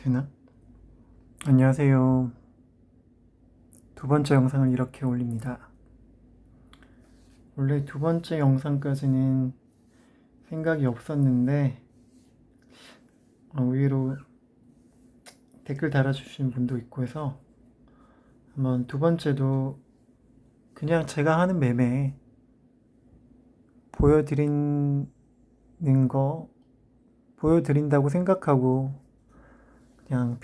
되나? 안녕하세요. 두 번째 영상을 이렇게 올립니다. 원래 두 번째 영상까지는 생각이 없었는데 의외로 댓글 달아주신 분도 있고 해서 한번 두 번째도 그냥 제가 하는 매매 보여드리는 거 보여드린다고 생각하고 그냥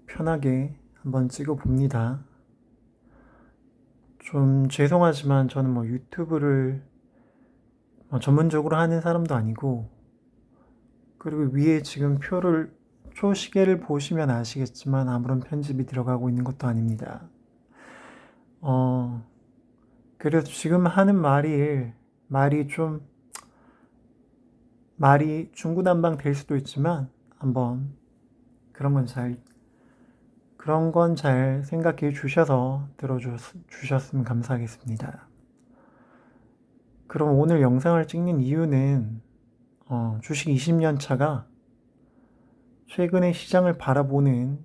편하게 한번 찍어봅니다. 좀 죄송하지만 저는 유튜브를 전문적으로 하는 사람도 아니고, 그리고 위에 지금 표시계를 보시면 아시겠지만 아무런 편집이 들어가고 있는 것도 아닙니다. 그래서 지금 하는 말이 중구난방 될 수도 있지만 한번 그런 건 잘 생각해 주셔서 들어주셨으면 감사하겠습니다. 그럼 오늘 영상을 찍는 이유는 주식 20년 차가 최근의 시장을 바라보는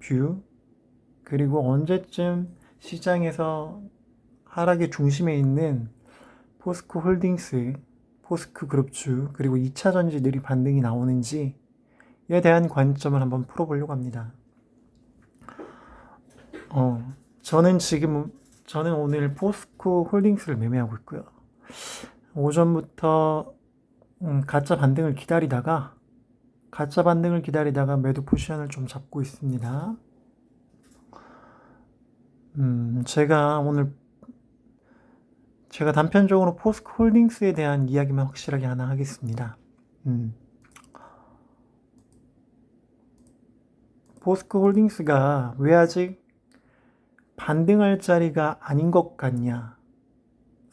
뷰, 그리고 언제쯤 시장에서 하락의 중심에 있는 포스코 홀딩스, 포스코 그룹주, 그리고 2차 전지들이 반등이 나오는지에 대한 관점을 한번 풀어보려고 합니다. 저는 오늘 포스코 홀딩스를 매매하고 있고요. 오전부터 가짜 반등을 기다리다가 매도 포지션을 좀 잡고 있습니다. 제가 단편적으로 포스코 홀딩스에 대한 이야기만 확실하게 하나 하겠습니다. 포스코 홀딩스가 왜 아직 반등할 자리가 아닌 것 같냐?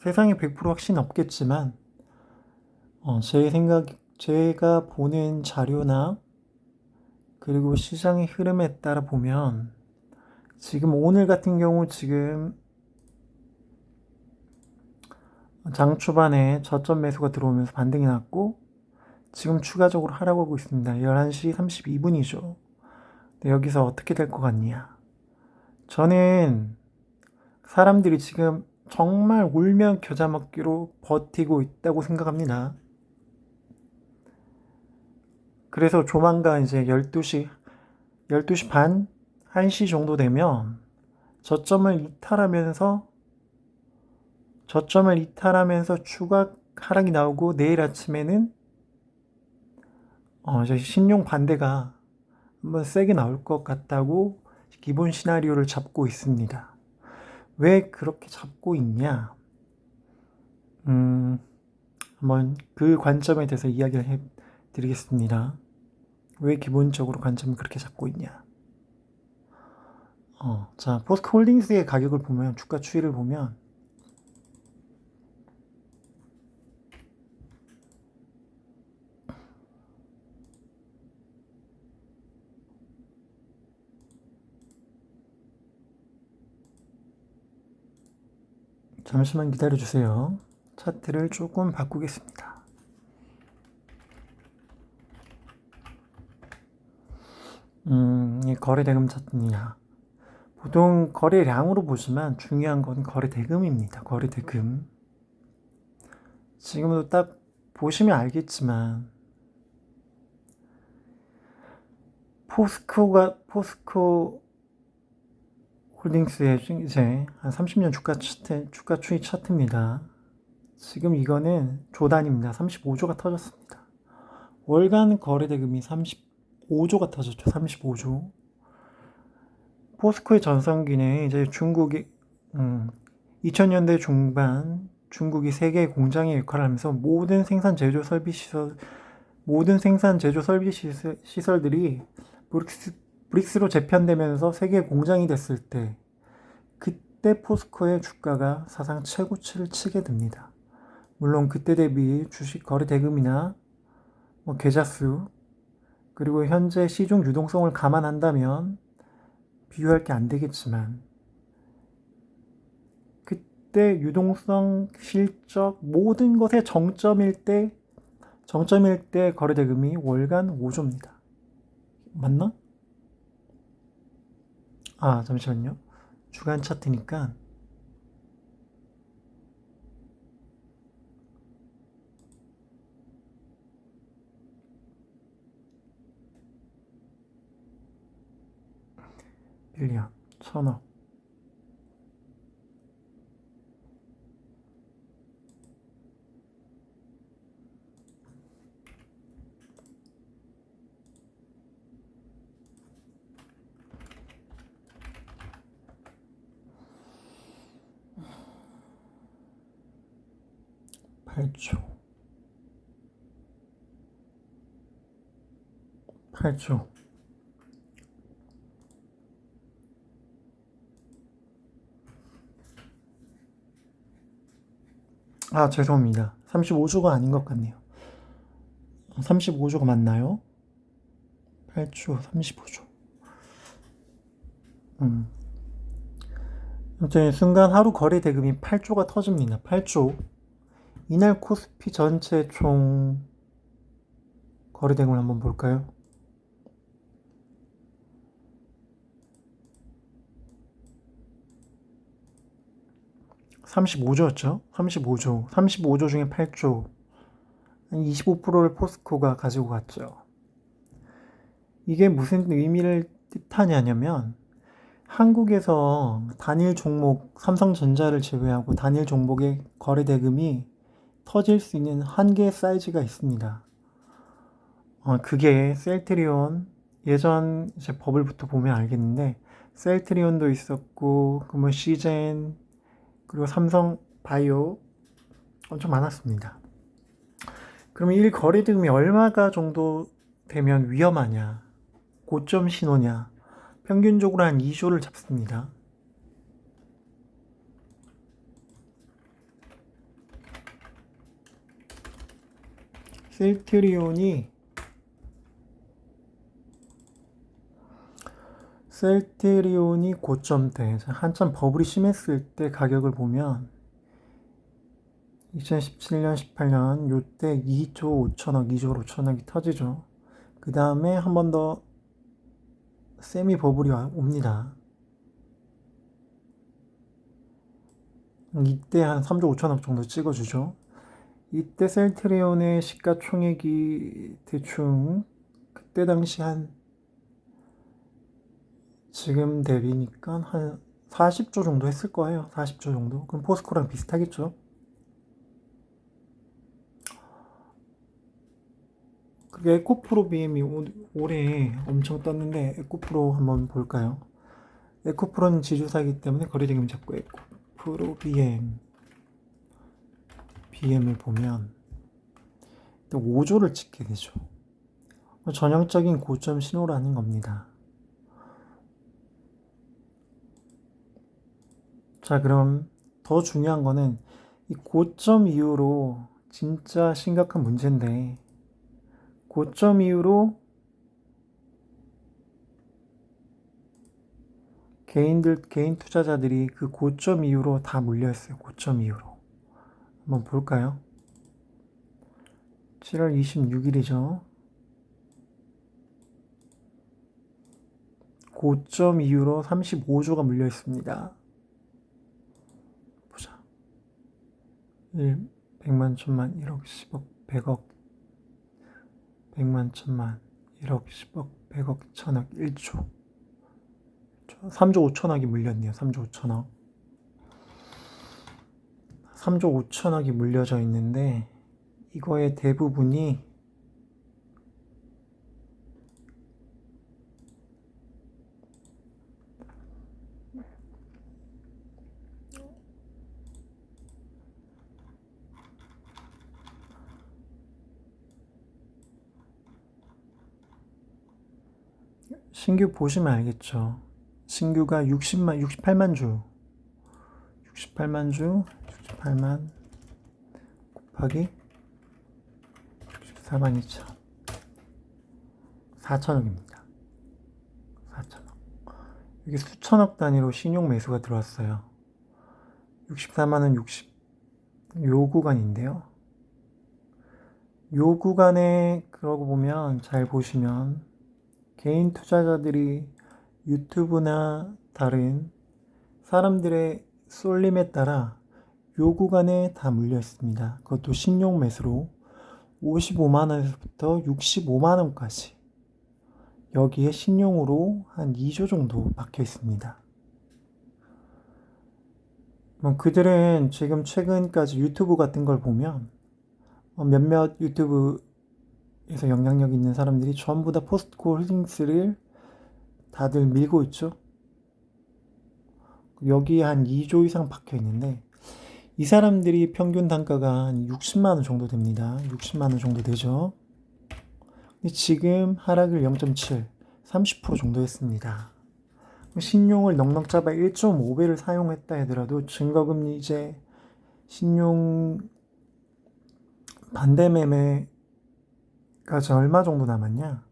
세상에 100% 확신 없겠지만, 제가 보는 자료나 그리고 시장의 흐름에 따라 보면 지금 오늘 같은 경우 지금 장 초반에 저점 매수가 들어오면서 반등이 났고 지금 추가적으로 하락하고 있습니다. 11시 32분이죠. 여기서 어떻게 될 것 같냐? 저는 사람들이 지금 정말 울며 겨자 먹기로 버티고 있다고 생각합니다. 그래서 조만간 이제 12시 반, 1시 정도 되면 저점을 이탈하면서 추가 하락이 나오고 내일 아침에는 이제 신용 반대가 한번 세게 나올 것 같다고 기본 시나리오를 잡고 있습니다. 왜 그렇게 잡고 있냐? 한번 그 관점에 대해서 이야기를 해드리겠습니다. 왜 기본적으로 관점을 그렇게 잡고 있냐? 자, 포스코 홀딩스의 가격을 보면, 주가 추이를 보면, 잠시만 기다려주세요. 차트를 조금 바꾸겠습니다. 이 거래대금 차트냐. 보통 거래량으로 보지만 중요한 건 거래대금입니다. 거래대금. 지금도 딱 보시면 알겠지만, 포스코 홀딩스의 이제 한 30년 주가 추이 차트입니다. 지금 이거는 조단입니다. 35조가 터졌습니다. 월간 거래대금이 35조가 터졌죠. 35조. 포스코의 전성기는 이제 2000년대 중반 중국이 세계 공장의 역할을 하면서 모든 생산 제조 설비 시설들이 브릭스로 재편되면서 세계 공장이 됐을 때, 그때 포스코의 주가가 사상 최고치를 치게 됩니다. 물론 그때 대비 주식 거래 대금이나 계좌수, 그리고 현재 시중 유동성을 감안한다면 비교할 게 안 되겠지만, 그때 유동성, 실적, 모든 것의 정점일 때 거래 대금이 월간 5조입니다. 맞나? 아, 잠시만요. 주간 차트니까 빌리언, 천억. 팔조 8조. 아, 죄송합니다. 35조가 아닌 것 같네요. 35조가 맞나요? 8조, 35조. 아무튼 순간 하루 거래 대금이 8조가 터집니다. 8조. 이날 코스피 전체 총 거래 대금을 한번 볼까요? 35조였죠? 35조. 35조 중에 8조. 한 25%를 포스코가 가지고 갔죠. 이게 무슨 의미를 뜻하냐면 한국에서 단일 종목 삼성전자를 제외하고 단일 종목의 거래 대금이 터질 수 있는 한계의 사이즈가 있습니다. 그게 셀트리온 예전 이제 버블부터 보면 알겠는데 셀트리온도 있었고 그러면 시젠 그리고 삼성 바이오 엄청 많았습니다. 그러면 이 거래 대금이 얼마가 정도 되면 위험하냐? 고점 신호냐? 평균적으로 한 2조를 잡습니다. 셀트리온이 고점 때 한참 버블이 심했을 때 가격을 보면 2017년, 18년 요때 2조 5천억, 2조 5천억이 터지죠. 그 다음에 한 번 더 세미 버블이 옵니다. 이때 한 3조 5천억 정도 찍어주죠. 이때 셀트리온의 시가총액이 대충 그때 당시 한 지금 대비니까 한 40조 정도 했을 거예요. 40조 정도. 그럼 포스코랑 비슷하겠죠. 그게 에코프로 BM이 올해 엄청 떴는데 에코프로 한번 볼까요? 에코프로는 지주사이기 때문에 거래대금 잡고 에코프로 BM을 보면 5조를 찍게 되죠. 전형적인 고점 신호라는 겁니다. 자, 그럼 더 중요한 거는 이 고점 이후로 진짜 심각한 문제인데 고점 이후로 개인 투자자들이 그 고점 이후로 다 물려있어요. 고점 이후로. 한번 볼까요? 7월 26일이죠. 고점 이후로 35조가 물려있습니다. 보자. 1, 100만, 1000만, 1억, 10억, 100억, 100만, 1000만, 1억, 10억, 100억, 1000억, 1조. 3조 5천억이 물렸네요. 3조 5천억. 3조 5천억이 물려져 있는데 이거의 대부분이 신규 보시면 알겠죠. 신규가 68만 주. 68만 곱하기 64만 2천. 4천억입니다. 4천억. 이게 수천억 단위로 신용 매수가 들어왔어요. 64만은 요 구간인데요. 요 구간에 그러고 보면 잘 보시면 개인 투자자들이 유튜브나 다른 사람들의 쏠림에 따라 요 구간에 다 물려 있습니다. 그것도 신용 매수로 55만원에서부터 65만원까지 여기에 신용으로 한 2조 정도 박혀 있습니다. 그들은 지금 최근까지 유튜브 같은 걸 보면 몇몇 유튜브에서 영향력 있는 사람들이 전부 다 포스코 홀딩스를 다들 밀고 있죠. 여기에 한 2조 이상 박혀 있는데 이 사람들이 평균 단가가 한 60만원 정도 됩니다. 60만원 정도 되죠. 근데 지금 하락을 0.7, 30% 정도 했습니다. 신용을 넉넉 잡아 1.5배를 사용했다 하더라도 증거금리 이제 신용 반대 매매가 얼마 정도 남았냐?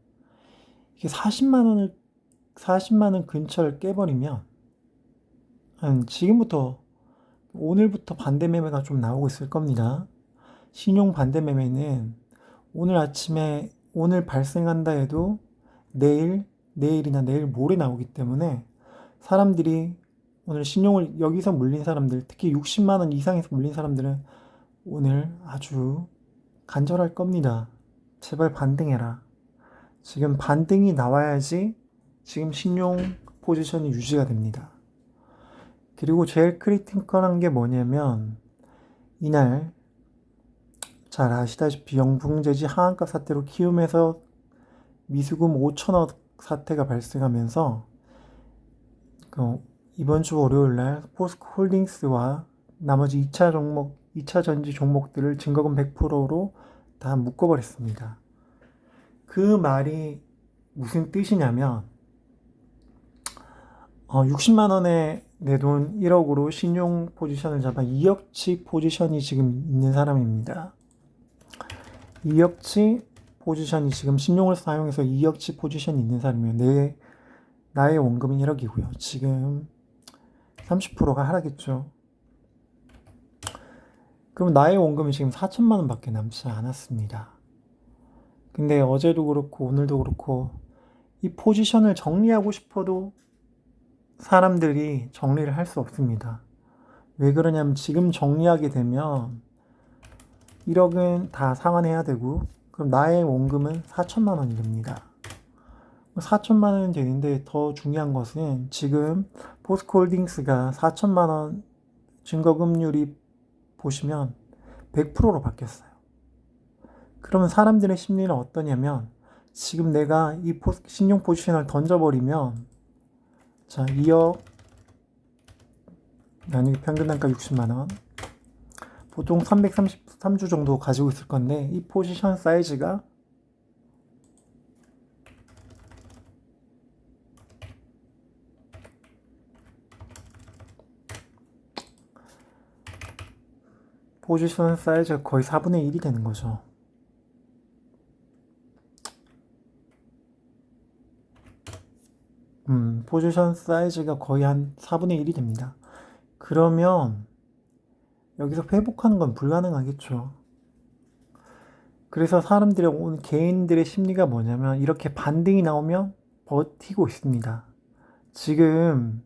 이게 40만원 근처를 깨버리면 한 지금부터 오늘부터 반대 매매가 좀 나오고 있을 겁니다. 신용 반대 매매는 오늘 아침에 오늘 발생한다 해도 내일이나 내일 모레 나오기 때문에 사람들이 오늘 신용을 여기서 물린 사람들, 특히 60만원 이상에서 물린 사람들은 오늘 아주 간절할 겁니다. 제발 반등해라. 지금 반등이 나와야지 지금 신용 포지션이 유지가 됩니다. 그리고 제일 크리티컬한 게 뭐냐면 이날 잘 아시다시피 영풍재지 하한가 사태로 키움에서 미수금 5천억 사태가 발생하면서 이번 주 월요일 날 포스코 홀딩스와 나머지 2차 전지 종목들을 증거금 100%로 다 묶어버렸습니다. 그 말이 무슨 뜻이냐면 60만원에 내 돈 1억으로 신용 포지션을 잡아 2억치 포지션이 지금 있는 사람입니다. 2억치 포지션이 지금 신용을 사용해서 2억치 포지션이 있는 사람이에요. 나의 원금은 1억이고요. 지금 30%가 하락했죠. 그럼 나의 원금이 지금 4천만 원 밖에 남지 않았습니다. 근데 어제도 그렇고 오늘도 그렇고 이 포지션을 정리하고 싶어도 사람들이 정리를 할 수 없습니다. 왜 그러냐면 지금 정리하게 되면 1억은 다 상환해야 되고 그럼 나의 원금은 4천만 원이 됩니다. 4천만 원은 되는데 더 중요한 것은 지금 포스코홀딩스가 4천만 원 증거금률이 보시면 100%로 바뀌었어요. 그러면 사람들의 심리는 어떠냐면 지금 내가 이 신용 포지션을 던져버리면 자 2억 만약에 평균 단가 60만 원 보통 333주 정도 가지고 있을 건데 이 포지션 사이즈가 거의 4분의 1이 되는 거죠. 포지션 사이즈가 거의 한 4분의 1이 됩니다. 그러면 여기서 회복하는 건 불가능하겠죠. 그래서 사람들의 오늘 개인들의 심리가 뭐냐면 이렇게 반등이 나오면 버티고 있습니다. 지금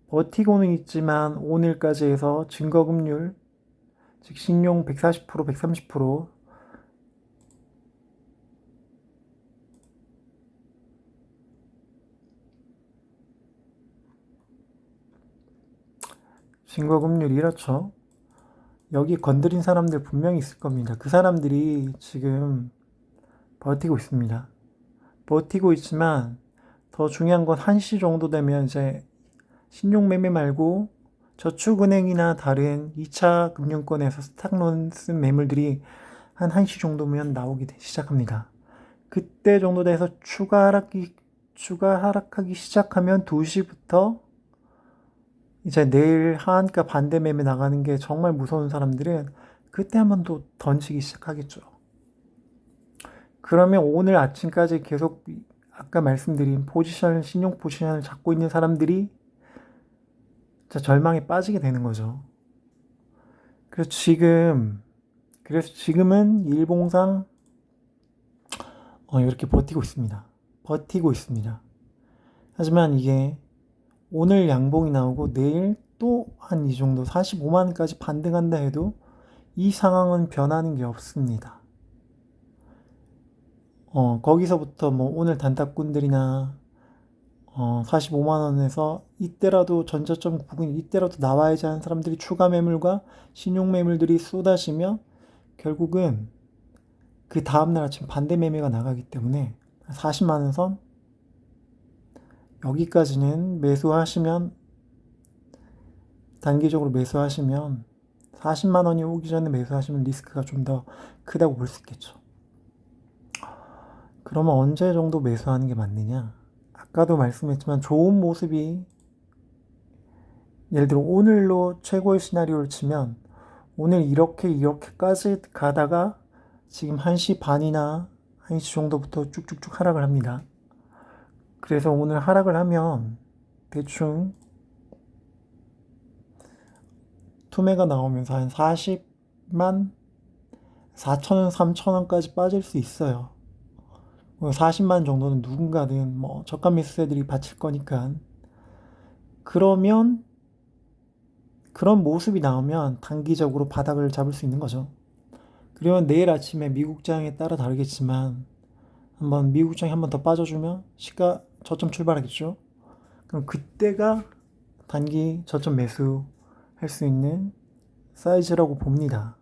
버티고는 있지만 오늘까지 해서 증거금률 즉 신용 140%, 130% 증거금률이 이렇죠. 여기 건드린 사람들 분명히 있을 겁니다. 그 사람들이 지금 버티고 있습니다. 버티고 있지만 더 중요한 건 1시 정도 되면 이제 신용매매 말고 저축은행이나 다른 2차 금융권에서 스탁론 쓴 매물들이 한 1시 정도면 나오기 시작합니다. 그때 정도 돼서 추가 하락하기 시작하면 2시부터 이제 내일 하한가 반대 매매 나가는 게 정말 무서운 사람들은 그때 한번 또 던지기 시작하겠죠. 그러면 오늘 아침까지 계속 아까 말씀드린 신용 포지션을 잡고 있는 사람들이 절망에 빠지게 되는 거죠. 그래서 지금은 일봉상 이렇게 버티고 있습니다. 버티고 있습니다. 하지만 이게 오늘 양봉이 나오고 내일 또 한 이 정도 45만원까지 반등한다 해도 이 상황은 변하는 게 없습니다. 거기서부터 뭐 오늘 단타꾼들이나 45만원에서 이때라도 전저점 부근 이때라도 나와야지 하는 사람들이 추가 매물과 신용 매물들이 쏟아지면 결국은 그 다음날 아침 반대 매매가 나가기 때문에 40만원 선 여기까지는 매수하시면 단기적으로 매수하시면 40만원이 오기 전에 매수하시면 리스크가 좀 더 크다고 볼 수 있겠죠. 그러면 언제 정도 매수하는 게 맞느냐? 아까도 말씀했지만 좋은 모습이 예를 들어 오늘로 최고의 시나리오를 치면 오늘 이렇게까지 가다가 지금 1시 반이나 1시 정도부터 쭉쭉쭉 하락을 합니다. 그래서 오늘 하락을 하면 대충 투매가 나오면서 한 40만 4천원, 3천원까지 빠질 수 있어요. 40만 정도는 누군가는 뭐 저가 매수세들이 바칠 거니까. 그러면 그런 모습이 나오면 단기적으로 바닥을 잡을 수 있는 거죠. 그러면 내일 아침에 미국장에 따라 다르겠지만 한번 미국장이 한번 더 빠져주면 시가 저점 출발하겠죠. 그럼 그때가 단기 저점 매수 할 수 있는 사이즈라고 봅니다.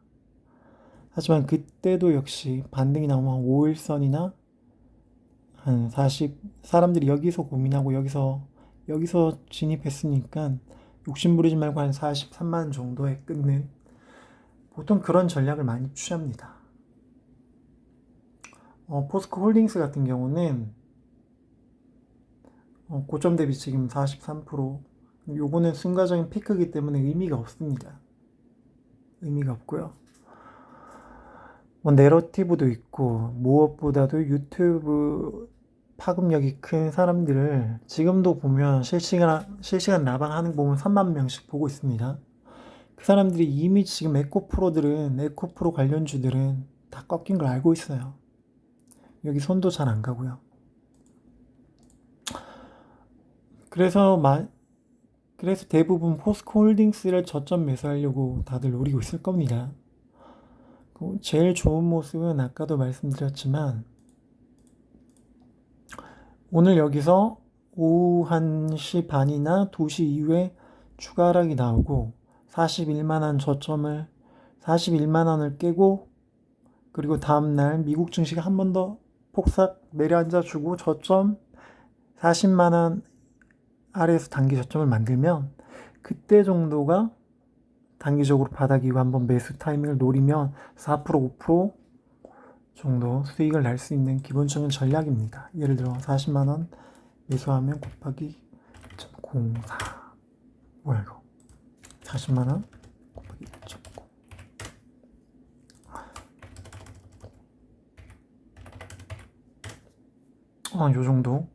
하지만 그때도 역시 반등이 나오면 5일선이나 한 40, 사람들이 여기서 고민하고 여기서 진입했으니까 욕심 부리지 말고 한 43만 정도에 끊는 보통 그런 전략을 많이 취합니다. 포스코 홀딩스 같은 경우는 고점 대비 지금 43%, 요거는 순간적인 피크이기 때문에 의미가 없습니다. 의미가 없고요. 내러티브도 있고 무엇보다도 유튜브 파급력이 큰 사람들을 지금도 보면 실시간 라방하는 거 보면 3만 명씩 보고 있습니다. 그 사람들이 이미 지금 에코프로 관련주들은 다 꺾인 걸 알고 있어요. 여기 손도 잘 안 가고요. 그래서 대부분 포스코 홀딩스를 저점 매수하려고 다들 노리고 있을 겁니다. 제일 좋은 모습은 아까도 말씀드렸지만 오늘 여기서 오후 1시 반이나 2시 이후에 추가 하락이 나오고 41만원을 깨고 그리고 다음날 미국 증시가 한 번 더 폭삭 내려앉아주고 저점 40만원 아래에서 단기 저점을 만들면 그때 정도가 단기적으로 바닥이고 한번 매수 타이밍을 노리면 4%, 5% 정도 수익을 낼 수 있는 기본적인 전략입니다. 예를 들어 40만원 매수하면 곱하기 0.04 뭐야 이거 40만원 곱하기 1.9 요 정도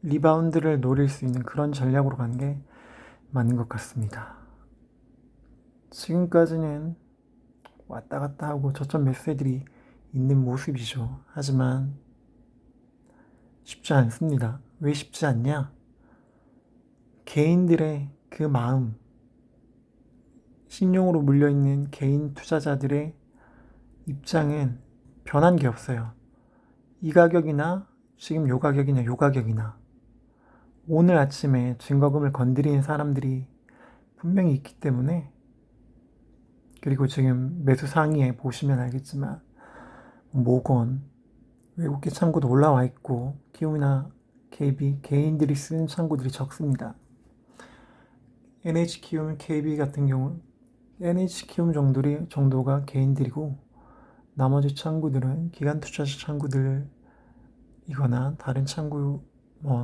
리바운드를 노릴 수 있는 그런 전략으로 가는 게 맞는 것 같습니다. 지금까지는 왔다 갔다 하고 저점 매수세들이 있는 모습이죠. 하지만 쉽지 않습니다. 왜 쉽지 않냐? 개인들의 그 마음, 신용으로 물려있는 개인 투자자들의 입장은 변한 게 없어요. 이 가격이나 지금 요 가격이나 오늘 아침에 증거금을 건드리는 사람들이 분명히 있기 때문에 그리고 지금 매수 상위에 보시면 알겠지만 모건, 외국계 창구도 올라와 있고 키움이나 KB, 개인들이 쓰는 창구들이 적습니다. NH키움, KB 같은 경우 NH키움 정도가 개인들이고 나머지 창구들은 기관 투자자 창구들이거나 다른 창구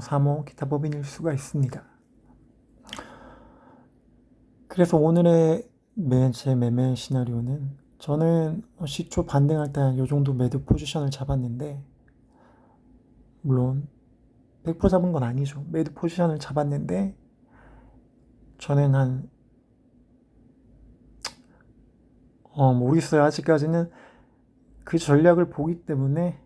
사모, 기타 법인일 수가 있습니다. 그래서 오늘의 제 매매 시나리오는 저는 시초 반등할 때 요 정도 매도 포지션을 잡았는데 물론 100% 잡은 건 아니죠. 매도 포지션을 잡았는데 저는 모르겠어요. 아직까지는 그 전략을 보기 때문에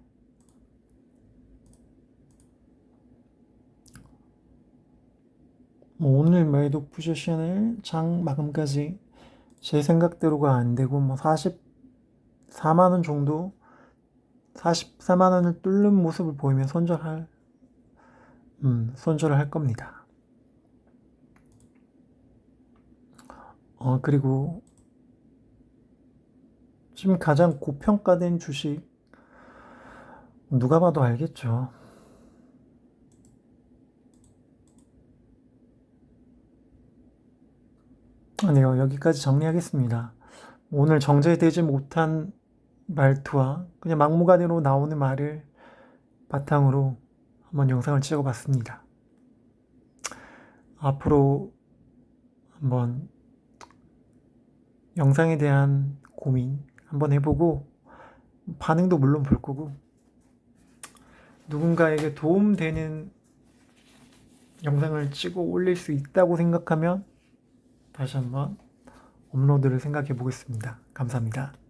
오늘 매도 포지션을 장 마감까지 제 생각대로가 안 되고 44만 원 정도 44만 원을 뚫는 모습을 보이면 손절을 할 겁니다. 그리고 지금 가장 고평가된 주식 누가 봐도 알겠죠. 아니요, 여기까지 정리하겠습니다. 오늘 정제되지 못한 말투와 그냥 막무가내로 나오는 말을 바탕으로 한번 영상을 찍어봤습니다. 앞으로 한번 영상에 대한 고민 한번 해보고 반응도 물론 볼 거고 누군가에게 도움되는 영상을 찍어 올릴 수 있다고 생각하면 다시 한번 업로드를 생각해 보겠습니다. 감사합니다.